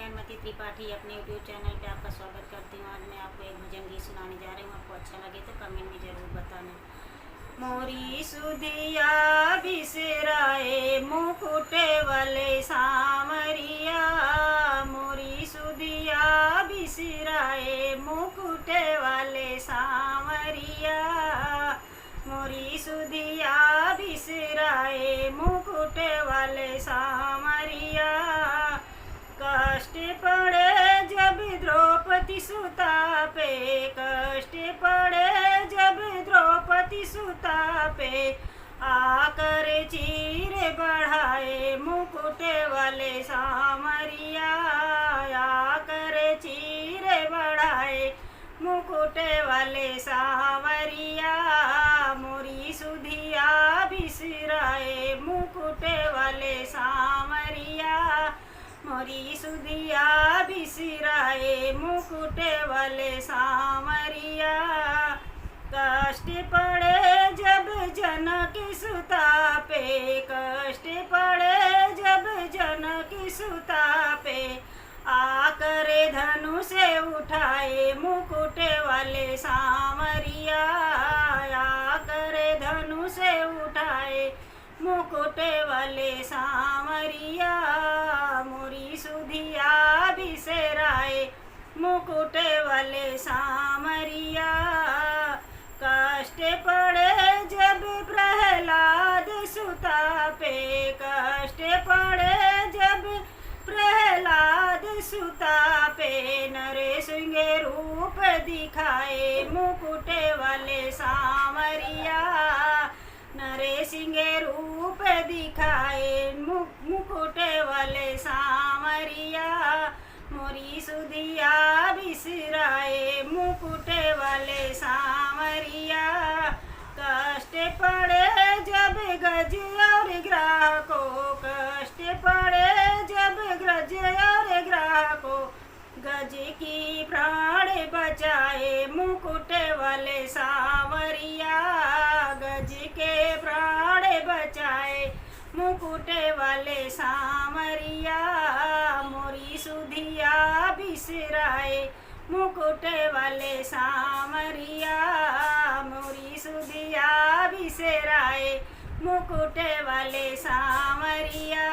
ज्ञानमती त्रिपाठी अपने YouTube channel पे आपका स्वागत करती हूँ। आज मैं आपको एक भजन गीत सुनाने जा रही हूँ। आपको अच्छा लगे तो कमेंट में ज़रूर बताना। मोरी सुधिया बिसराए मुकुट वाले सामरिया, मोरी सुधिया बिसराए मुकुट वाले सामरिया, मोरी सुधिया बिसराए मुकुट वाले सामरिया। कष्ट पड़े जब द्रौपदी सुता पे, कष्ट पड़े जब द्रौपदी सुता पे, आकर चीर बढ़ाए मुकुट वाले सामरिया, आकर चीर बढ़ाए मुकुट वाले सामरिया। मोरी सुधिया बिसराए मुकुट वाले सामरिया, मोरी सुधिया बिसराए मुकुट वाले सामरिया। कष्ट पड़े जब जनक सुता पे, कष्ट पड़े जब जनक सुता पे, आकर धनु से उठाए मुकुट वाले सामरिया, आकर धनु से उठाए मुकुट वाले सामरिया। मोरी सुधिया बिसराए मुकुट वाले सामरिया। कष्ट पड़े जब प्रहलाद सुता पे, कष्ट पड़े जब प्रहलाद सुता पे, नरसिंह रूप दिखाए मुकुट वाले सामरिया, नरसिंह रूप दिखाए मुकुट वाले सामरिया। मोरी सुधिया बिसराए मुकुट वाले सामरिया। कष्ट पड़े जब गज और ग्राहको, कष्ट पड़े जब गज और ग्राहको, गज की प्राण बचाए मुकुट वाले सामरिया, गज के प्राण बचाए मुकुट वाले सामरिया। मोरी सुधिया बिसराए मुकुट वाले सामरिया, मोरी सुधिया बिसराए मुकुट वाले सामरिया।